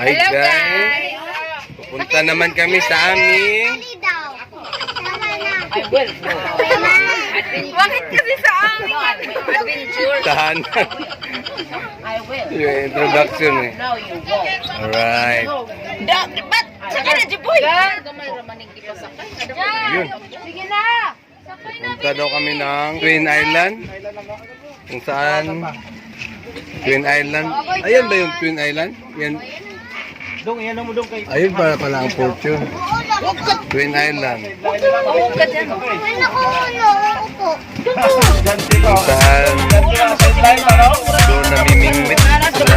Hi guys! Pupunta naman kami sa aming Bakit kasi sa amin? Adventure. tahanan. Yung introduction eh. Alright. Ba't? Saka na, Jiboy! Yun. Sige na! Punta daw kami ng Twin Island. Kung saan Twin Island. Ayan ba yung Twin Island? Yan. Dong, yan mo dong kay. Ayun pala ang fortune. Twin Island. Pahukad yan. Kung saan doon namimingwit na idol.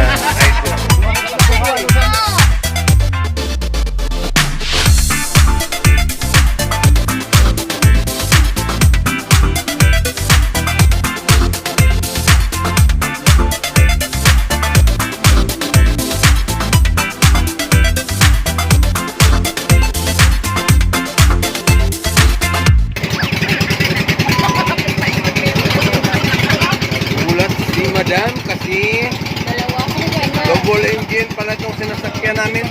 Gulat si Madam kasi double engine pala itong sinasakyan namin.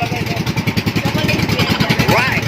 Right!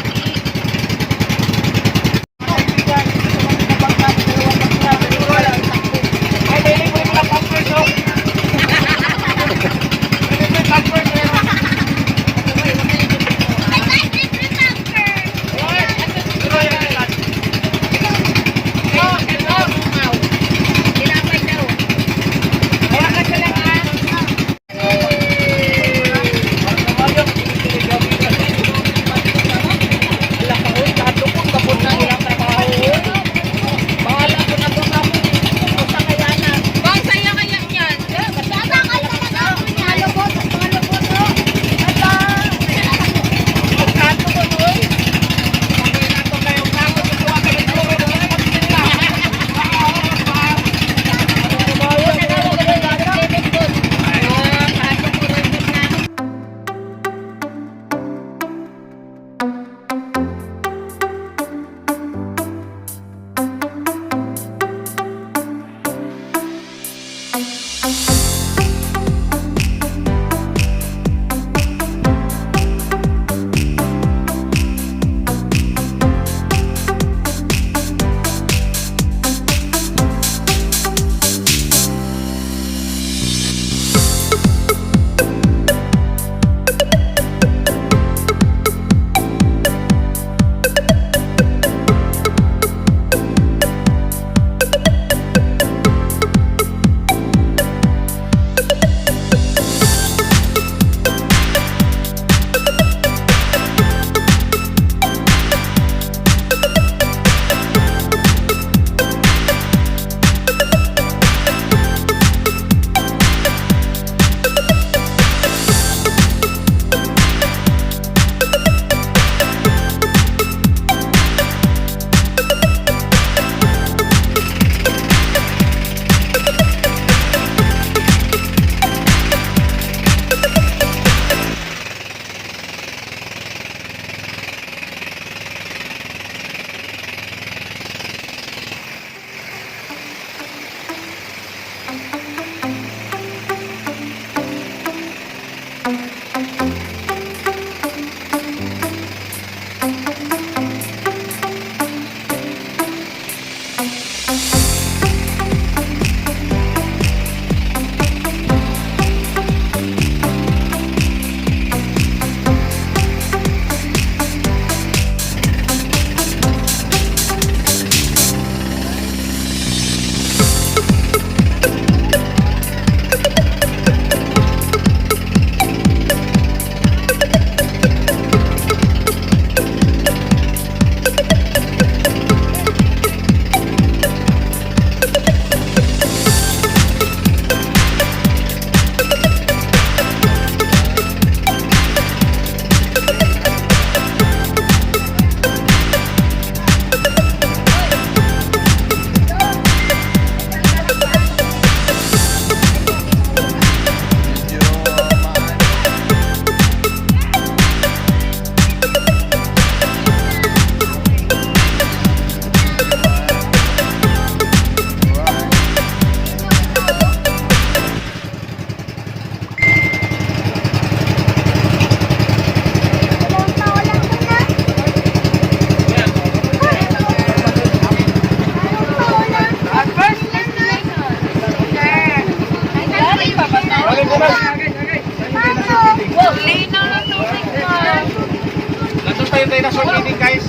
tayo na short meeting, guys.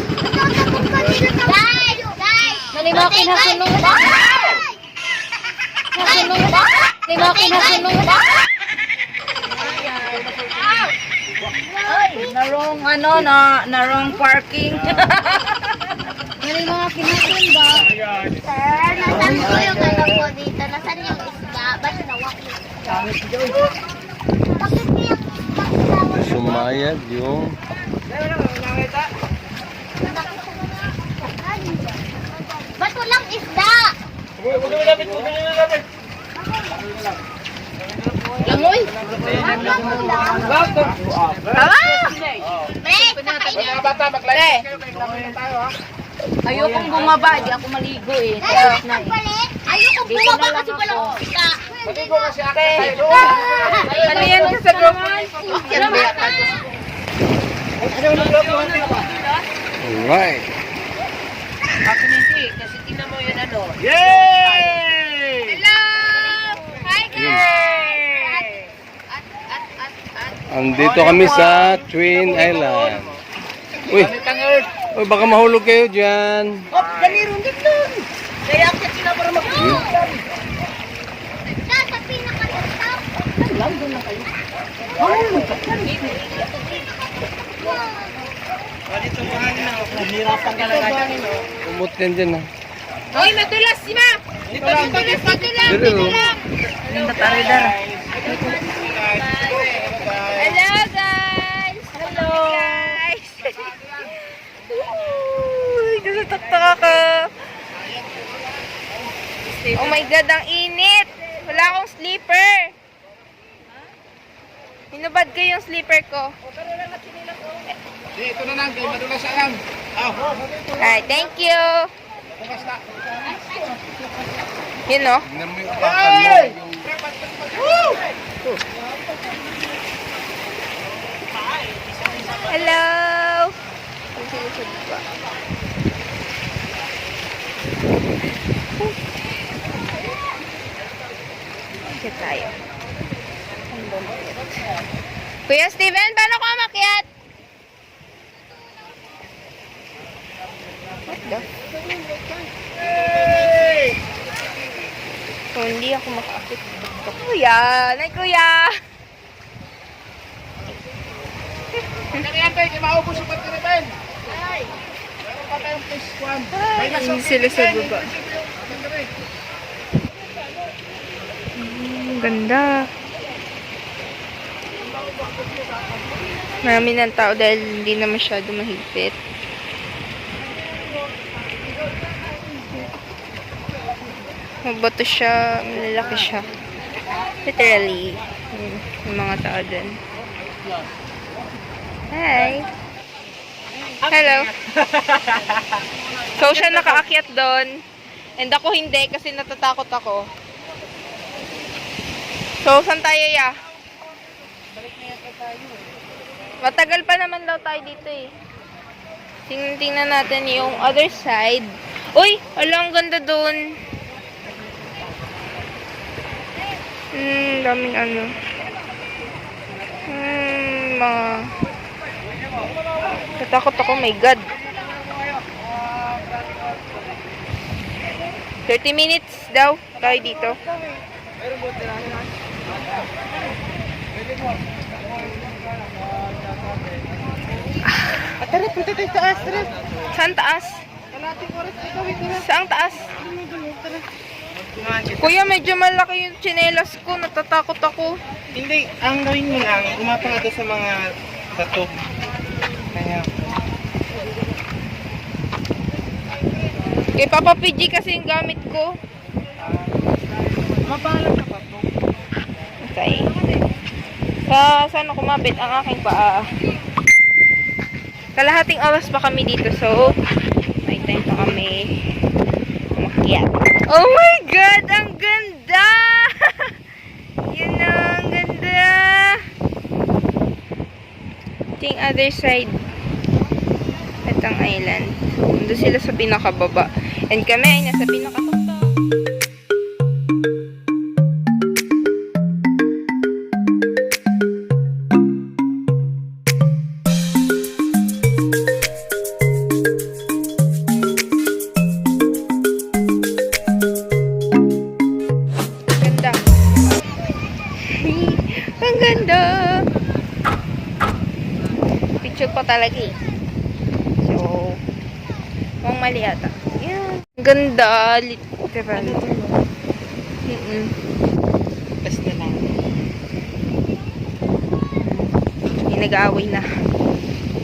Nalimakin na sunod. Nasunod. Nalimakin na sunod. Ay, narong narong parking. Nalimakin na sunod ba? Sir, nasan po yung ano po dito? Nasan yung isda? Ba't nawak yung isda? Bakit kaya Sumayad yung... ba't walang isda? Langoy. Pre, kakainin. Bata, mag-live kayo. Tayo, ha? Ayokong bumaba, di ako maligo eh. Ay, nagpalit. Ayoko bumaba kasi walang isda. Maligo kasi ate. Tayo. Ano yan sa group? Alright. Kasi tingnan mo yun ano. Yay! Hello! Hi guys! Andito kami sa Twin Island. Uy, uy, baka mahulog kayo dyan. Kaya ako sila para mag- Sa pinakatastaw. Nahirapan ka lang natin. Umot yan dyan ha. Hoy, madulas si Ma! Madulas. Pero, Ang taridar. Hello guys! Hello guys! Uy, natataktak ako. Oh my God, ang init! Wala akong sleeper. Hinubad ko yung sleeper ko. Dito na lang, kay madulas lang. Alright, thank you. Bukas na. Yun no? tignan mo yung apakan mo. Hello! Ikit tayo. Kuya Steven, paano ko umakyat? What the? So, hindi ako makaakit. Kuya! Nay, kuya! Nangyayantay, kaya maubos yung pagkiriben. Meron pa tayong phase 1. Hindi sila sa baba. Ganda. Marami ng tao dahil hindi na masyado mahigpit. Mabato siya, malalaki siya. Literally. Yun, yung mga tao dun. Hi! Hello! So, siya nakaakyat doon. And ako hindi kasi natatakot ako. So, saan tayo ya? Matagal pa naman daw tayo dito eh. Tingnan natin yung other side. Uy! Ala, ang ganda doon. Daming ano. Mga... Natakot ako, my God. 30 minutes daw tayo dito. Tara, punta tayo taas, tara. Saan taas? Kalating oras, ikaw, tara. Saan taas? Kuya, medyo malaki yung tsinelas ko. Natatakot ako. Hindi, ang gawin mo lang, umapang ito sa mga tato. Kaya, Kay Papa PG kasi yung gamit ko. mapalang ka pa to. Okay. Saan ako kumapit ang aking paa? Kalahating oras pa kami dito, so may time pa kami umakyat. Oh my God! Ang ganda! Yun na, ang ganda! Ito yung other side. Itong island. Nandun sila sa pinakababa. And kami ay nasa pinakatuktok. YouTube ko talaga eh. So, mukhang mali ata. Yan. Ang ganda. Literal. Test na lang. Yung nag-aaway na.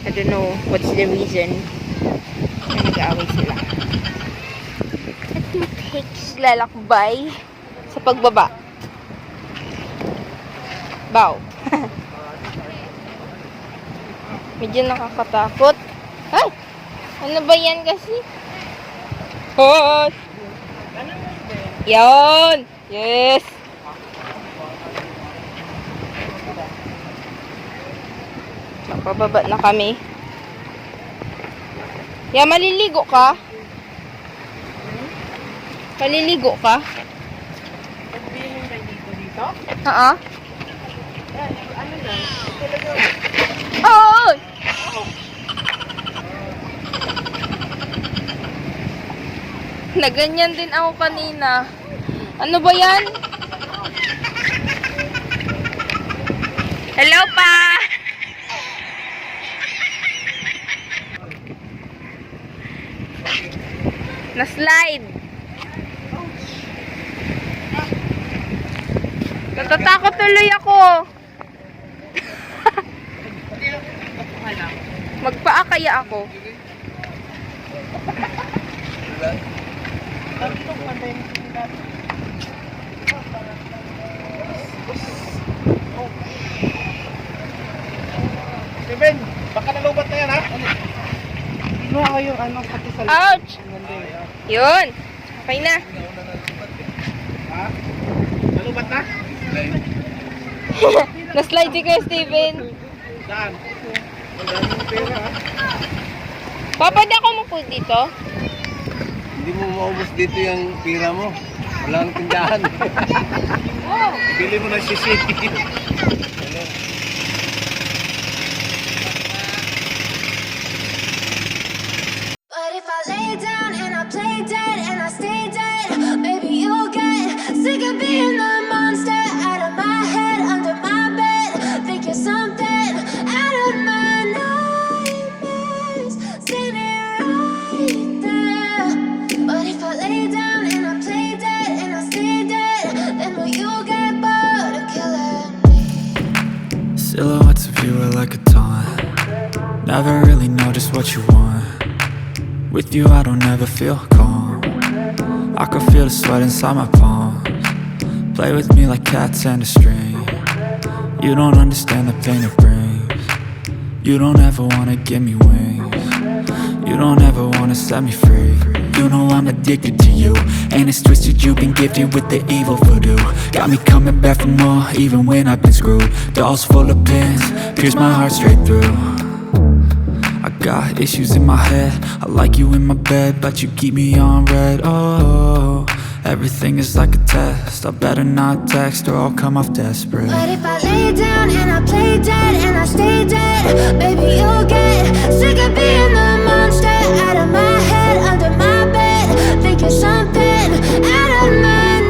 I don't know what's the reason. Na nag-aaway sila. At takes lalakbay sa pagbaba. Bow. Medyo nakakatakot. Ay! Ano ba yan kasi? Hot! Yan! Yes! Pababa na kami. Maliligo ka? Maliligo ka? Sabihin kayo dito? Oo. Ano lang? Oo! Naganyan din ako kanina. Ano ba yan? Hello pa! Na-slide. Natatakot tuloy ako. Magpaa kaya ako. Steven, baka nalubat na yan ha? Ano ako yung ano pati sa Ouch! Ang ganda yun. Yun. Okay na. Ha? Nalubat na? Na-slide si Kuya Steven. Saan? Ang daming pera ha? Papa, di ako mo dito. Hindi mo maubos dito yung pira mo. Wala kang tindahan. Bili mo ng sisig. But if I lay down and I play dead and I stay dead, maybe you'll get sick of being the monster out of my head, under my bed. Think you're something out of my nightmares, standing right there. But if I lay down and I play dead and I stay dead, then will you get bored of killing me? Silhouettes of you are like a taunt. Never really know just what you want. With you I don't ever feel calm. I can feel the sweat inside my palms. Play with me like cats and a string. You don't understand the pain it brings. You don't ever wanna give me wings. You don't ever wanna set me free. You know I'm addicted to you, and it's twisted, you've been gifted with the evil voodoo. Got me coming back for more, even when I've been screwed. Dolls full of pins, pierce my heart straight through. I got issues in my head, I like you in my bed, but you keep me on red. Oh, everything is like a test, I better not text or I'll come off desperate. But if I lay down and I play dead and I stay dead, baby you'll get sick of being the monster out of my head, under my bed. Think you're something out of my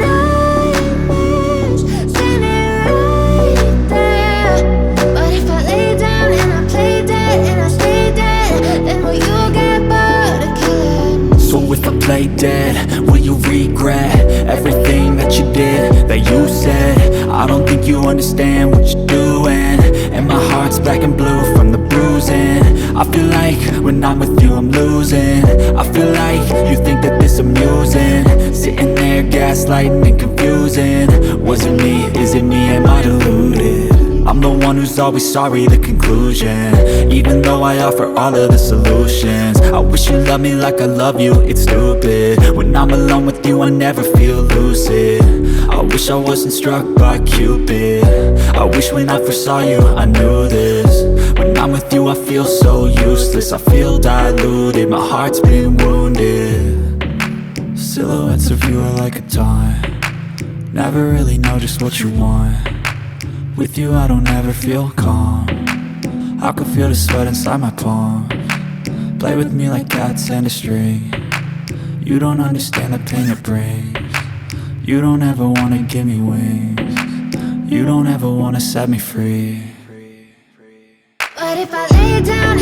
nightmares, standing right there. But if I lay down and I play dead and I stay dead, then will you get bored of killing me? So if I play dead, will you regret everything that you did, that you said? I don't think you understand what you're doing, and my heart's black and blue from the bruising. I feel like when I'm with you I'm losing. I feel like you think that this amusing, sitting there gaslighting and confusing. Was it me? Is it me? Am I deluded? I'm the one who's always sorry, the conclusion. Even though I offer all of the solutions, I wish you loved me like I love you, it's stupid. When I'm alone with you I never feel lucid. I wish I wasn't struck by Cupid. I wish when I first saw you I knew this. When I'm with you I feel so useless, I feel diluted, my heart's been wounded. Silhouettes of you are like a taunt. Never really know just what you want. With you I don't ever feel calm. I can feel the sweat inside my palms. Play with me like cats and a string. You don't understand the pain it brings. You don't ever wanna give me wings. You don't ever wanna set me free. But if I lay down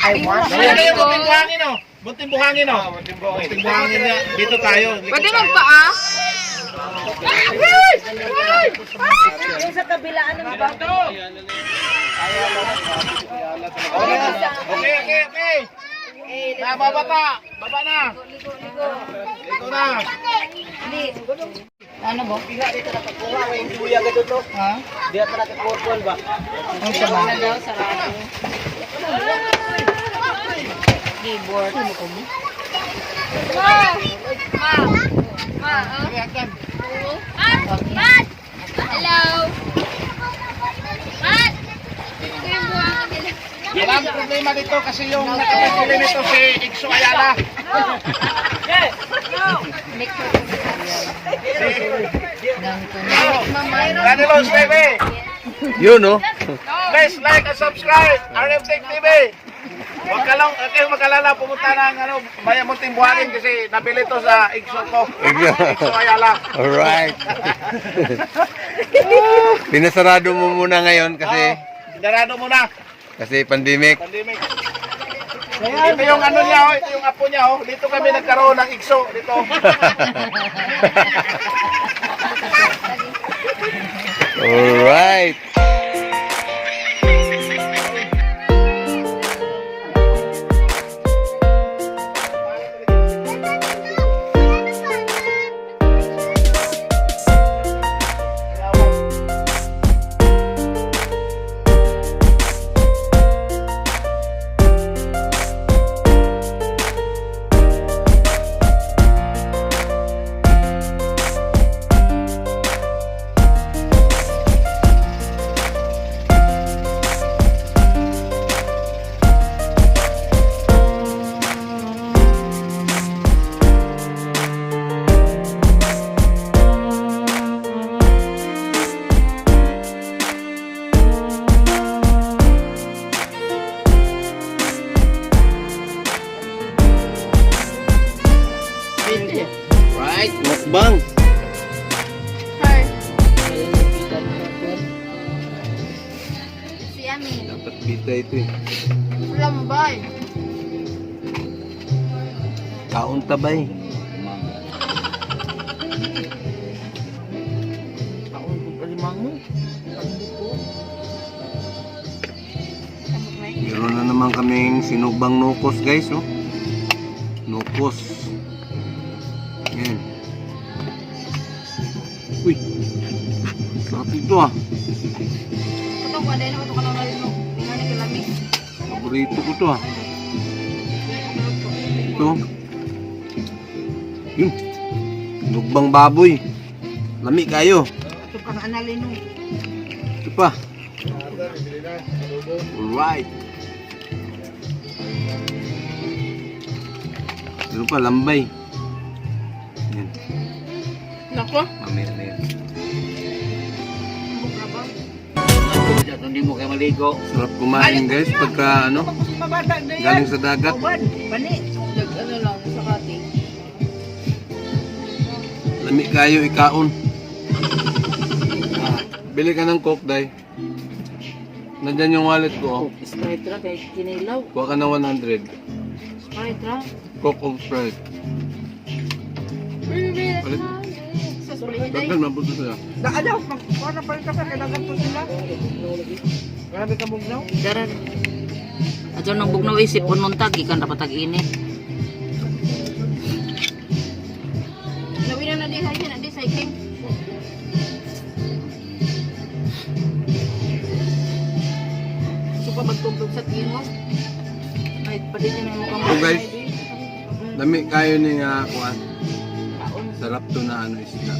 Ayan, bunting buhangin oh. Bunting buhangin oh. Bunting buhangin na. Dito tayo. Pwede magpaa? Okay. Na, baba ka. Baba na. Dito na. Ano ba? Ha? Ang sama na daw, sarado. Keyboard. Ayan. Mat! Hello! Mat! Ito yung buwangan nila. Wala ang problema dito kasi yung nakapagpili nito si Ikso Ayala. Danilos TV. Yun, no? Please like and subscribe. RM Tech TV. Huwag ka lang, kayo mag-alala, pumunta ng Bayan Munting Buhangin kasi nabili to sa Ikso ko. Ikso Ayala. Alright. Pinasarado mo muna ngayon kasi Darado muna. pandemic. Pandemic. Ito yung ano niya, oh, ito yung apo niya. Oh. Dito kami nagkaroon ng Ikso. Dito. Alright. Right, mukbang. Si Amin. Dapat kita itu. Lambay. Kaon tabay. Meron na naman kaming sinugbang nukos, guys, oh. Nukos. Yan. Uy. Sarap ito, ah. Ito ko, dahil ito ka lang rin mo. Tingnan niya kilami. Paborito ko to, ah. Ito. Yun. Sinugbang baboy. Lami kayo. Ito ka analin mo. Ito pa. Alright. Ito pa, lambay. Yan. Nako. Mamaya na yan. Hindi mo kayo maligo. Sarap kumain, guys, pagka ano, galing sa dagat. Bani. Ano lang, sa cutting. Lami kayo ikaon. Bili ka ng Coke, Day. Nandyan yung wallet ko, oh. Sprite ra, kay kinilaw. Kuha ka ng 100. Sprite ra. Coke o Sprite. Palit. Dagan, mabuto sila. Daadaw, magkuha na pa rin ka pa. Kailangan to sila. Grabe ka bugnaw. Daran. Ato nang bugnaw isip unon tag ikan dapat tag ini. Nawin na di sa ikin, di sa ikin. Suka magtugtog sa tingin mo. Ay, paditin na mo kang So, guys, lami kayo ni nga kuan. Sarap to na ano isda.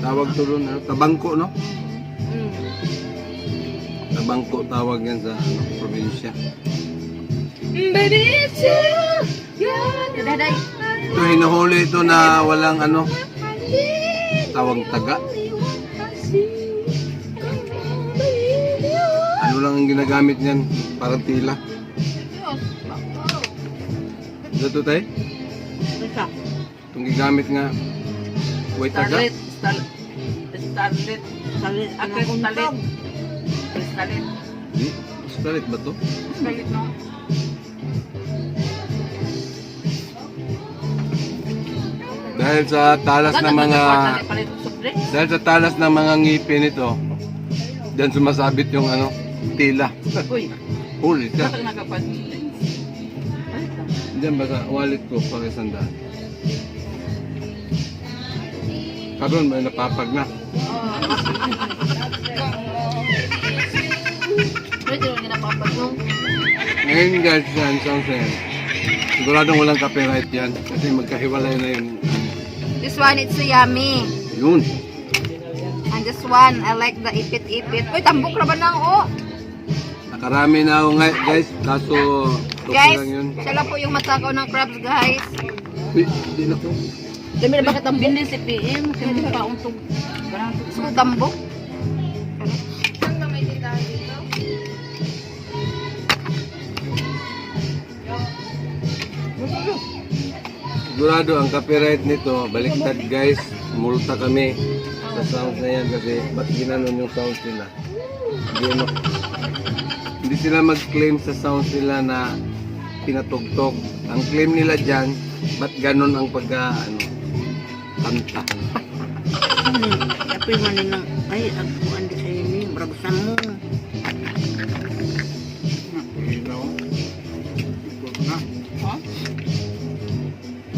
Tawag to doon, ano? Tabangko, no? Tabangko tawag yan sa ano, probinsya. Daday. Ito hinuhuli ito na walang ano, tawag taga. Ano lang ang ginagamit niyan? Parang tila. Ito tayo? Isa. Itong gigamit nga, white taga? Starlet. Akin starlet. Starlet. Di, stalit ba to? Galit no. Dahil sa talas ng mga dahil sa talas ng mga ngipin ito, diyan sumasabit yung ano, tila. Uy, Huli ka. bakit nakapan? Diyan ba sa wallet ko para sandaan? Karon may napapag na. Pwede rin napapag yung Ngayon guys, yan, sounds yan. Siguradong walang copyright yan kasi magkahiwalay na yung This one, it's so yummy. yun. And this one, I like the ipit-ipit. Uy, tambok na ba na ako? Nakarami na ako guys, kaso okay Guys, lang yun. siya lang po yung matakaw ng crabs, guys. Uy, hindi na ko. dami na bakit ang bindi si PM? Kasi hindi pa untog. So, tambok. Sigurado ang copyright nito, baliktad guys, multa kami sa sounds na yan kasi ba't ginanon yung sounds nila? Hindi sila mag-claim sa sounds nila na pinatugtog. Ang claim nila dyan, ba't ganon ang kanta? Apoy man din ng, ay, ako andi sa ini, brabusan mo. Ha?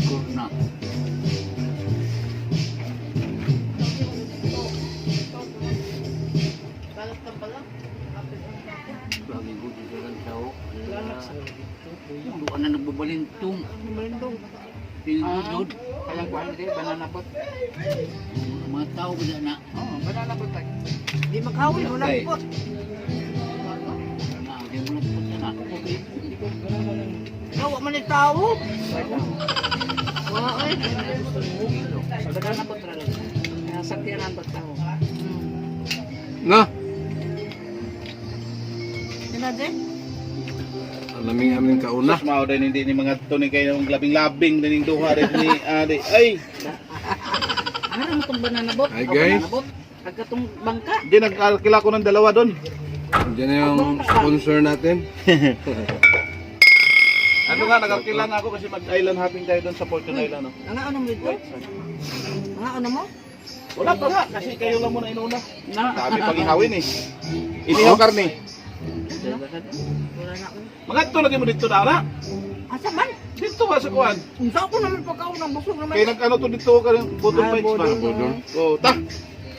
Kurna. Lagi ko dito lang tao. Doon na nagbabalintong. Pinudod. Kaya ko hindi, banana pot. Mga tao ba na? Oo, banana pot tayo. Di makawin, wala po. Hindi mo lang pot na. Okay. Gawa man yung tao. Wow, eh. Banana pot talaga. Sakyanan ba tao? Na, Sinadin? alaming aming kauna. Sus mao din hindi ni mga tunay kayo ng labing-labing din duha rin ni Adi. Ay, Ano mo itong banana bot? Hi, O, guys. banana bot? Agkatong bangka. di nagkakila ko ng dalawa doon. Diyan na yung sponsor natin. Ano nga, nagkakila nga ako kasi mag-island hopping tayo doon sa Fortune Island. No? Ano mo dito? Ano mo? Wala pa nga, kasi kayo lang muna inuna. Na. Sabi pang ihawin eh. Inihaw karne. Wala na ako. Mga ito lagi mo dito na, na. Asa man? Dito ba sa kuwan? Unsa ko naman pagkaon ng busog naman. Kaya nag-ano to dito ka rin, bottom pipes ba? Budol. Oh, ta.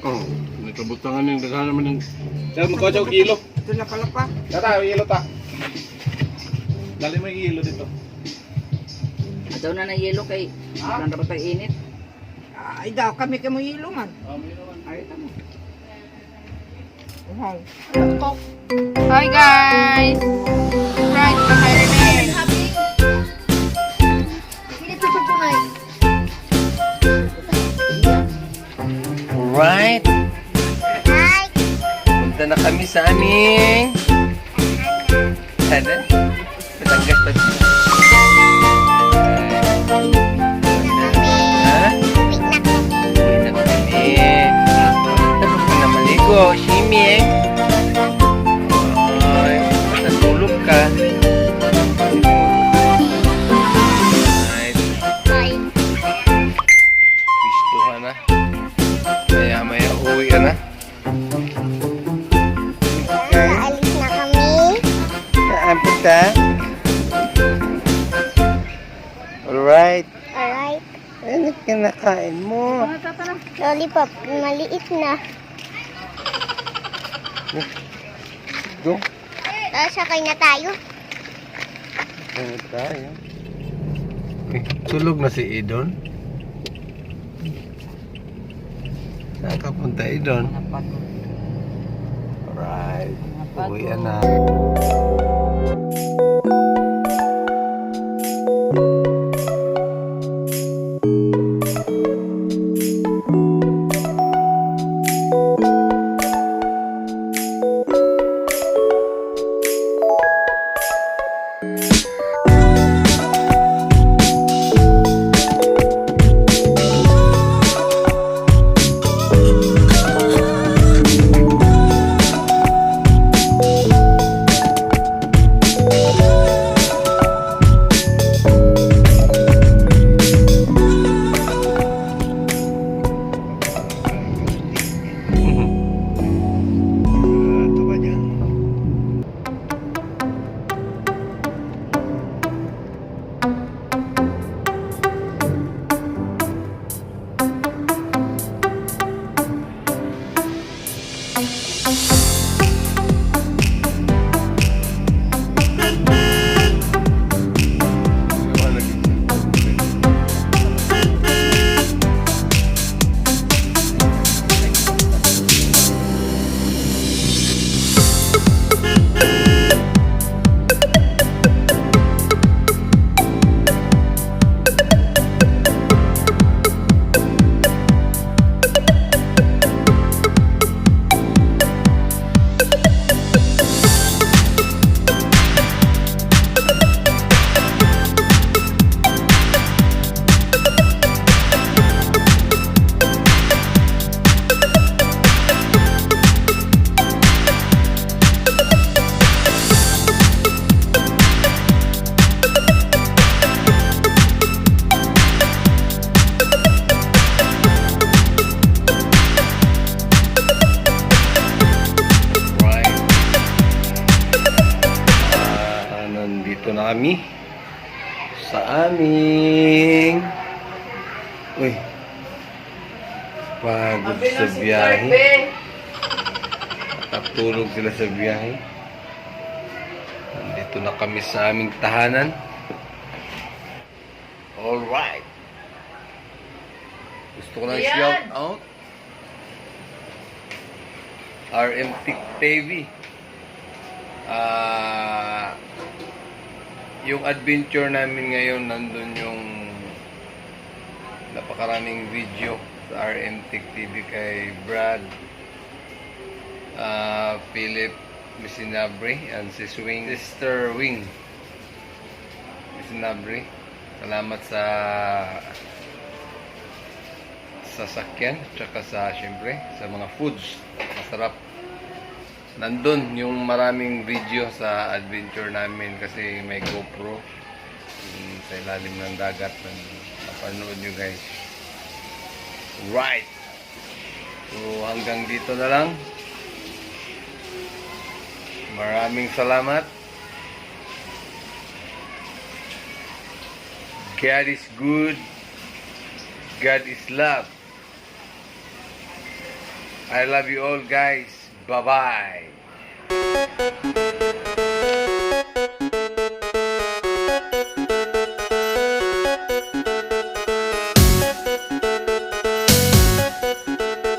Oh, nakabutangan yung daghan naman yung Diyan mo ko kilo. Ito na pala pa. Tata, yung ilo ta. Dali mo yung ilo dito. Daw na na yelo kay parang dapat tayo init. Ay daw, kami kamo hilo man. Ay, tamo. Wow. Hi guys! Right, Spider-Man. Dito sa tunay. Alright, Hi! punta na kami sa aming Ano? Batangas pa siya. Ha? Uwi na kami. Tapos ka na maligo, Shiming. Ay, natulog ka. Alright, Bye. pistuhan na. Maya-maya uwi ka na. Aalis na kami. Naampun ka? Alright. Alright. Ano kinakain mo? Lollipop, maliit na. Go. Sakay na tayo. Ano tayo? Tulog na si Idon. Saan ka punta, Idon? Alright. Uwi na. kami sa aming pagod sa biyahe. Nakatulog sila sa biyahe. Nandito na kami sa aming tahanan. Alright. Gusto ko lang shout out RM Tech TV. Yung adventure namin ngayon, nandun yung napakaraming video sa RM Tech TV kay Brad, Philip Misinabre, and si Swing, Sister Wing Misinabre. Salamat sa sasakyan, tsaka sa, syempre, sa mga foods. Masarap. Nandun yung maraming video sa adventure namin kasi may GoPro sa ilalim ng dagat. Napanood nyo guys. Right. So hanggang dito na lang. Maraming salamat. God is good. God is love. I love you all guys. Bye-bye.